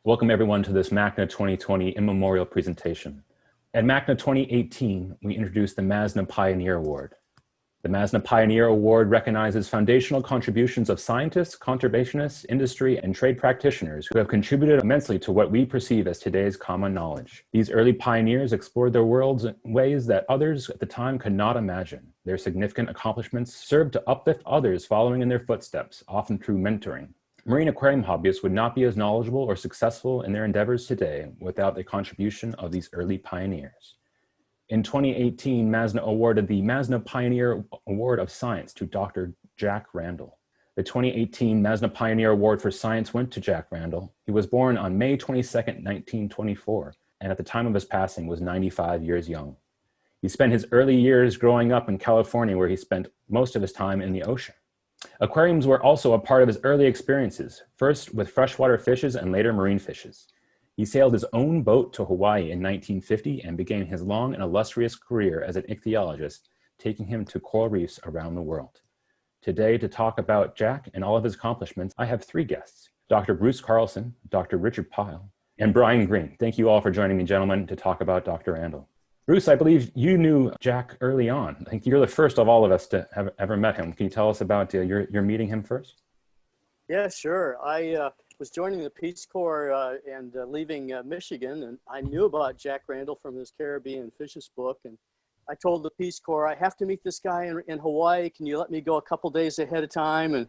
Welcome everyone to this MACNA 2020 immemorial presentation. At MACNA 2018, we introduced the MACNA Pioneer Award. The MACNA Pioneer Award recognizes foundational contributions of scientists, conservationists, industry, and trade practitioners who have contributed immensely to what we perceive as today's common knowledge. These early pioneers explored their worlds in ways that others at the time could not imagine. Their significant accomplishments served to uplift others following in their footsteps, often through mentoring. Marine aquarium hobbyists would not be as knowledgeable or successful in their endeavors today without the contribution of these early pioneers. In 2018, MACNA awarded the MACNA Pioneer Award of Science to Dr. Jack Randall. The 2018 MACNA Pioneer Award for Science went to Jack Randall. He was born on May 22, 1924, and at the time of his passing was 95 years young. He spent his early years growing up in California, where he spent most of his time in the ocean. Aquariums were also a part of his early experiences, first with freshwater fishes and later marine fishes. He sailed his own boat to Hawaii in 1950 and began his long and illustrious career as an ichthyologist, taking him to coral reefs around the world. Today, to talk about Jack and all of his accomplishments, I have three guests: Dr. Bruce Carlson, Dr. Richard Pyle, and Brian Greene. Thank you all for joining me, gentlemen, to talk about Dr. Randall. Bruce, I believe you knew Jack early on. I think you're the first of all of us to have ever met him. Can you tell us about your meeting him first? Yeah, sure. I was joining the Peace Corps and leaving Michigan, and I knew about Jack Randall from his Caribbean Fishes book. And I told the Peace Corps, I have to meet this guy in Hawaii. Can you let me go a couple days ahead of time? And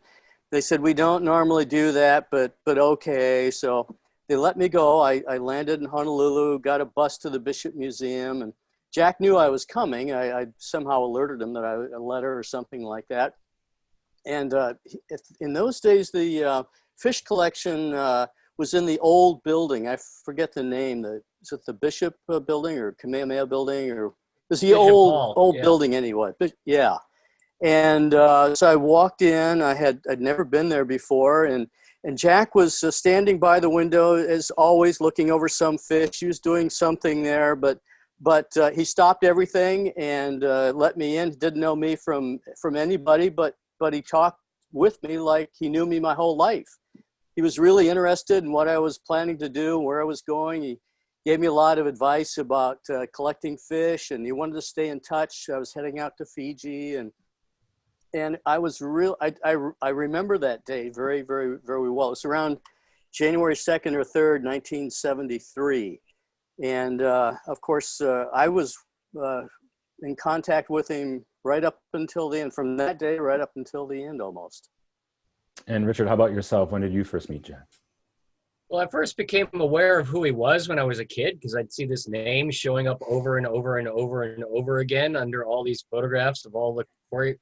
they said, we don't normally do that, but okay. So they let me go. I landed in Honolulu, got a bus to the Bishop Museum, and Jack knew I was coming. I somehow alerted him that a letter or something like that. And in those days, the fish collection was in the old building. I forget the name. Is it the Bishop building or Kamehameha building? Or it was the old building anyway. But yeah. And so I walked in. I'd never been there before. And Jack was standing by the window, as always, looking over some fish. He was doing something there, but he stopped everything and let me in. He didn't know me from anybody, but he talked with me like he knew me my whole life. He was really interested in what I was planning to do, where I was going. He gave me a lot of advice about collecting fish, and he wanted to stay in touch. I was heading out to Fiji, and I was I remember that day very, very, very well. It was around January 2nd or 3rd, 1973. And of course, I was in contact with him right up until the end, from that day right up until the end almost. And Richard, how about yourself? When did you first meet Jack? Well, I first became aware of who he was when I was a kid, because I'd see this name showing up over and over and over and over again under all these photographs of all the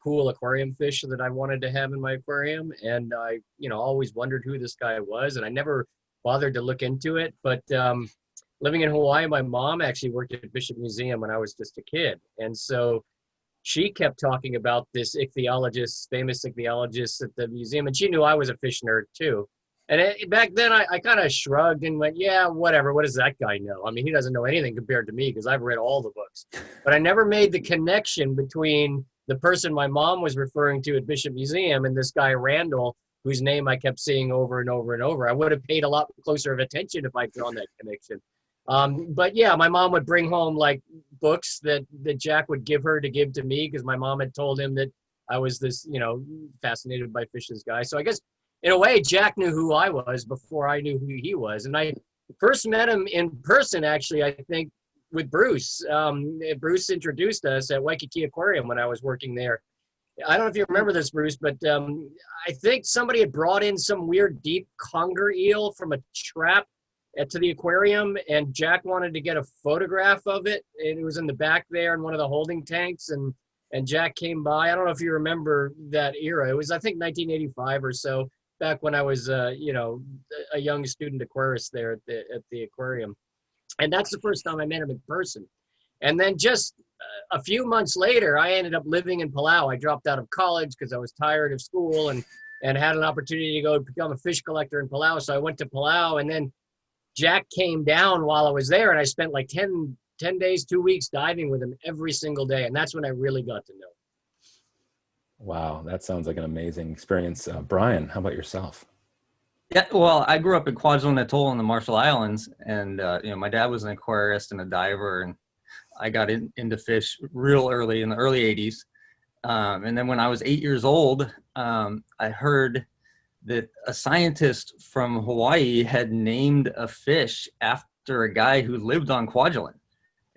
cool aquarium fish that I wanted to have in my aquarium. And I, always wondered who this guy was, and I never bothered to look into it. But living in Hawaii, my mom actually worked at Bishop Museum when I was just a kid. And so she kept talking about this famous ichthyologist at the museum. And she knew I was a fish nerd too. And back then I kind of shrugged and went, yeah, whatever. What does that guy know? I mean, he doesn't know anything compared to me because I've read all the books. But I never made the connection between the person my mom was referring to at Bishop Museum and this guy Randall, whose name I kept seeing over and over and over. I would have paid a lot closer of attention if I'd drawn that connection. But yeah, my mom would bring home like books that Jack would give her to give to me because my mom had told him that I was this, fascinated by fishes guy. So I guess in a way, Jack knew who I was before I knew who he was. And I first met him in person, actually, I think, with Bruce. Bruce introduced us at Waikiki Aquarium when I was working there. I don't know if you remember this, Bruce, but I think somebody had brought in some weird deep conger eel from a trap to the aquarium, and Jack wanted to get a photograph of it. And it was in the back there in one of the holding tanks, and Jack came by. I don't know if you remember that era. It was, I think, 1985 or so, back when I was, a young student aquarist there at the aquarium. And that's the first time I met him in person. And then just a few months later, I ended up living in Palau. I dropped out of college because I was tired of school and had an opportunity to go become a fish collector in Palau. So I went to Palau, and then Jack came down while I was there, and I spent like 10 days, 2 weeks diving with him every single day. And that's when I really got to know him. Wow, that sounds like an amazing experience. Brian, how about yourself? Yeah, well, I grew up in Kwajalein Atoll in the Marshall Islands, and my dad was an aquarist and a diver, and I got into fish real early in the early 80s. And then when I was 8 years old, I heard that a scientist from Hawaii had named a fish after a guy who lived on Kwajalein.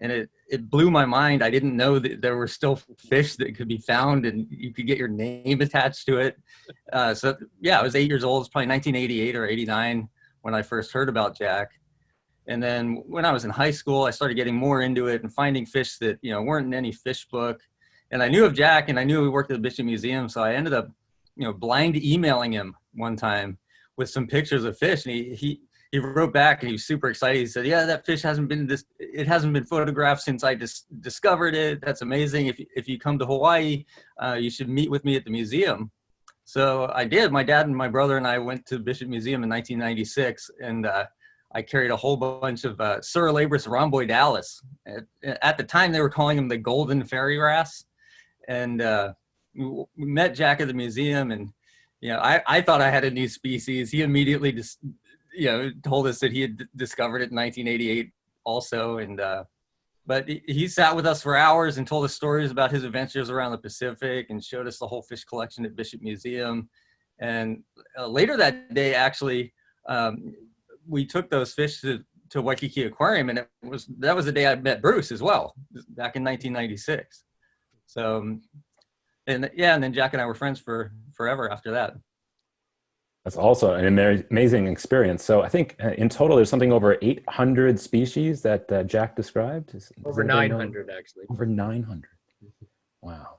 And it blew my mind. I didn't know that there were still fish that could be found and you could get your name attached to it. So yeah, I was 8 years old. It's probably 1988 or 89 when I first heard about Jack. And then when I was in high school, I started getting more into it and finding fish that, weren't in any fish book. And I knew of Jack, and I knew he worked at the Bishop Museum. So I ended up, blind emailing him one time with some pictures of fish. And he wrote back and he was super excited. He said, yeah, that fish hasn't been photographed since I discovered it. That's amazing. If you come to Hawaii, you should meet with me at the museum. So I did. My dad and my brother and I went to Bishop Museum in 1996, and I carried a whole bunch of Suralabris rhomboidalis. At the time, they were calling him the golden fairy wrasse. And we met Jack at the museum, and I thought I had a new species. He immediately just told us that he had discovered it in 1988 also. And but he sat with us for hours and told us stories about his adventures around the Pacific and showed us the whole fish collection at Bishop Museum. And later that day, actually, we took those fish to Waikiki Aquarium, and that was the day I met Bruce as well, back in 1996. So, and then Jack and I were friends for forever after that. That's also an amazing experience. So I think in total, there's something over 800 species that Jack described. Over 900, actually. Over 900. Wow.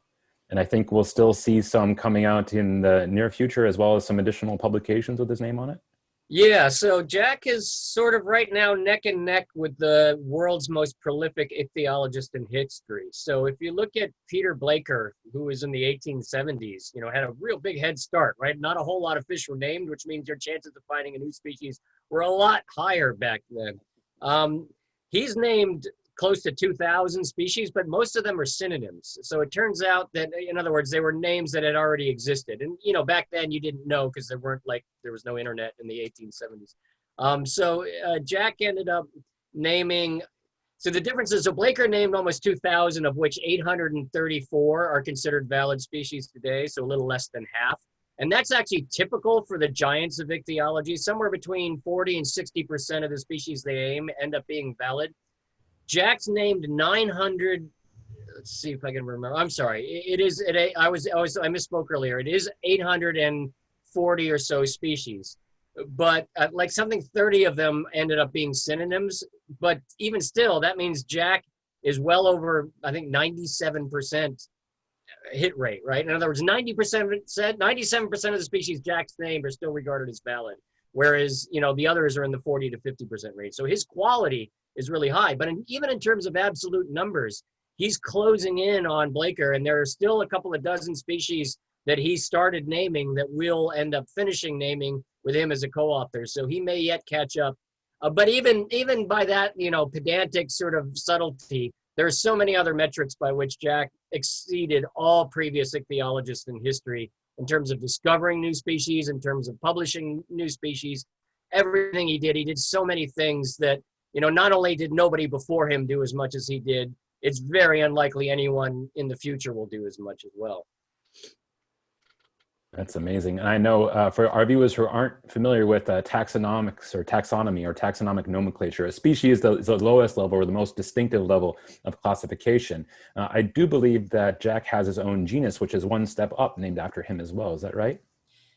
And I think we'll still see some coming out in the near future, as well as some additional publications with his name on it. Yeah, so Jack is sort of right now neck and neck with the world's most prolific ichthyologist in history. So if you look at Peter Blaker, who was in the 1870s, had a real big head start, right? Not a whole lot of fish were named, which means your chances of finding a new species were a lot higher back then. He's named close to 2,000 species, but most of them are synonyms. So it turns out that, in other words, they were names that had already existed. And, back then you didn't know because there was no internet in the 1870s. So Jack ended up naming, so the difference is, so Blaker named almost 2,000, of which 834 are considered valid species today, so a little less than half. And that's actually typical for the giants of ichthyology. Somewhere between 40 and 60% of the species they aim end up being valid. Jack's named 900. Let's see if I can remember. I'm sorry. I misspoke earlier. It is 840 or so species, but like something 30 of them ended up being synonyms. But even still, that means Jack is well over, I think, 97% hit rate, right? In other words, 97% of the species Jack's named are still regarded as valid, whereas the others are in the 40 to 50% range. So his quality is really high, but even in terms of absolute numbers, he's closing in on Blaker, and there are still a couple of dozen species that he started naming that we'll end up finishing naming with him as a co-author. So he may yet catch up. But even by that, pedantic sort of subtlety, there are so many other metrics by which Jack exceeded all previous ichthyologists in history in terms of discovering new species, in terms of publishing new species. Everything he did so many things that not only did nobody before him do as much as he did, it's very unlikely anyone in the future will do as much as well. That's amazing. And I know for our viewers who aren't familiar with taxonomics or taxonomy or taxonomic nomenclature, a species is the lowest level or the most distinctive level of classification. I do believe that Jack has his own genus, which is one step up, named after him as well. Is that right?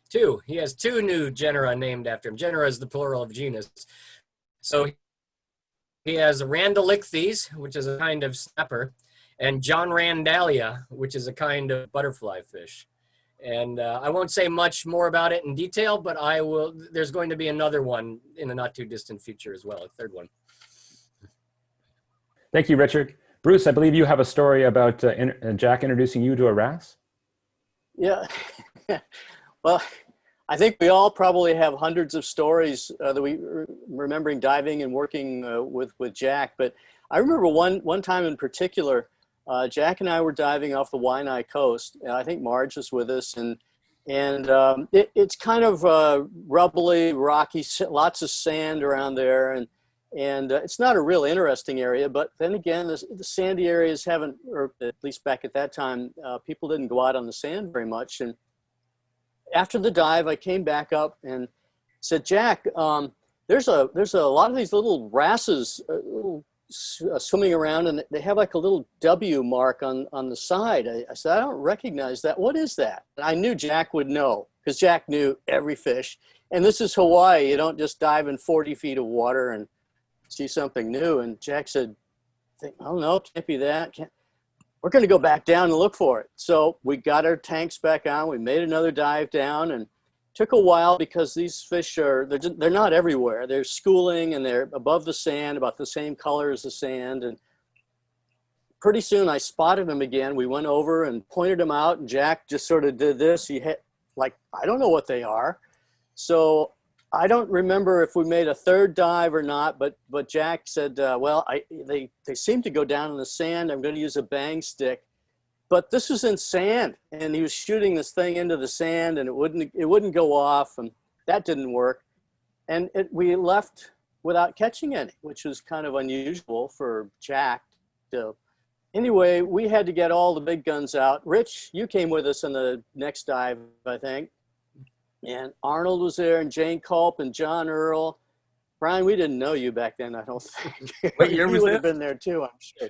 Two. He has two new genera named after him. Genera is the plural of genus. So he has Randall, which is a kind of snapper, and John Randalia, which is a kind of butterfly fish. And I won't say much more about it in detail, but I will. There's going to be another one in the not too distant future as well, a third one. Thank you, Richard. Bruce, I believe you have a story about Jack introducing you to a wrasse? Yeah. Well, I think we all probably have hundreds of stories that we remembering diving and working with Jack. But I remember one time in particular, Jack and I were diving off the Waianae coast. I think Marge was with us, and And it's kind of rubbly, rocky, lots of sand around there, and it's not a real interesting area. But then again, the sandy areas haven't, or at least back at that time, people didn't go out on the sand very much. And after the dive, I came back up and said, Jack, there's a lot of these little wrasses swimming around, and they have like a little W mark on the side. I said, I don't recognize that. What is that? And I knew Jack would know, because Jack knew every fish. And this is Hawaii. You don't just dive in 40 feet of water and see something new. And Jack said, oh no, can't be that. We're going to go back down and look for it. So we got our tanks back on. We made another dive down, and took a while because these fish they're not everywhere. They're schooling, and they're above the sand, about the same color as the sand. And pretty soon I spotted them again. We went over and pointed them out, and Jack just sort of did this. He had, like, I don't know what they are. So I don't remember if we made a third dive or not, but Jack said, well, they seem to go down in the sand. I'm going to use a bang stick. But this was in sand, and he was shooting this thing into the sand, and it wouldn't go off, and that didn't work. And we left without catching any, which was kind of unusual for Jack. Anyway, we had to get all the big guns out. Rich, you came with us on the next dive, I think. And Arnold was there, and Jane Culp, and John Earl. Brian, we didn't know you back then, I don't think. What year was you would that? have been there too, I'm sure.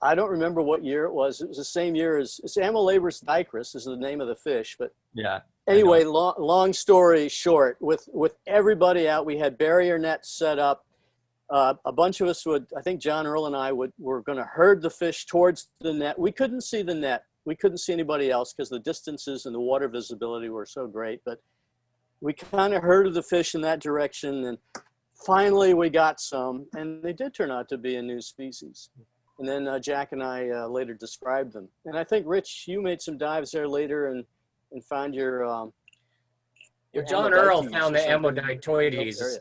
I don't remember what year it was. It was the same year as Amylabris dicris is the name of the fish. But Yeah. anyway, long story short, with everybody out, we had barrier nets set up. A bunch of us I think John Earl and I were going to herd the fish towards the net. We couldn't see the net. We couldn't see anybody else because the distances and the water visibility were so great. But we kind of herded the fish in that direction, and finally we got some, and they did turn out to be a new species. And then Jack and I later described them. And I think, Rich, you made some dives there later and found your John Earl Amodites found the or something. Amoditoides,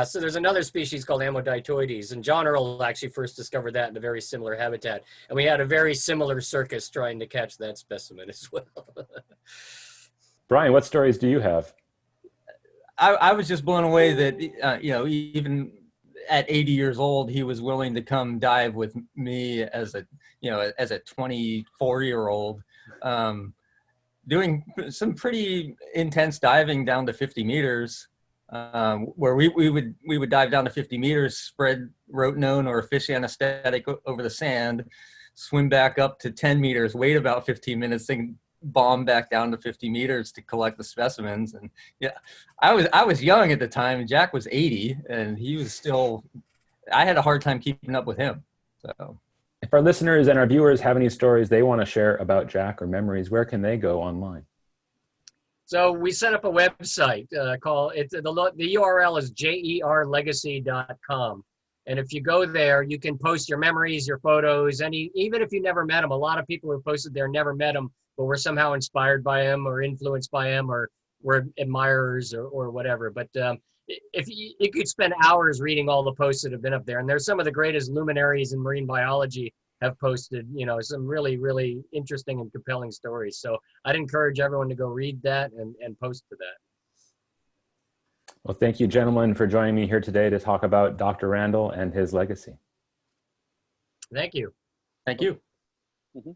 so there's another species called Amoditoides, and John Earl actually first discovered that in a very similar habitat. And we had a very similar circus trying to catch that specimen as well. Brian, what stories do you have? I was just blown away that, even at 80 years old, he was willing to come dive with me as a 24-year-old, doing some pretty intense diving down to 50 meters, where we would dive down to 50 meters, spread rotenone or fish anesthetic over the sand, swim back up to 10 meters, wait about 15 minutes, then bomb back down to 50 meters to collect the specimens. And yeah, I was young at the time, and Jack was 80, and he was still, I had a hard time keeping up with him. So If our listeners and our viewers have any stories they want to share about Jack or memories, where can they go online? So we set up a website the URL is jerlegacy.com. And if you go there, you can post your memories, your photos, even if you never met him. A lot of people who posted there never met him, but were somehow inspired by him or influenced by him or were admirers or whatever. But if you could spend hours reading all the posts that have been up there, and there's some of the greatest luminaries in marine biology have posted, some really, really interesting and compelling stories. So I'd encourage everyone to go read that and post to that. Well, thank you, gentlemen, for joining me here today to talk about Dr. Randall and his legacy. Thank you. thank you. Mhm.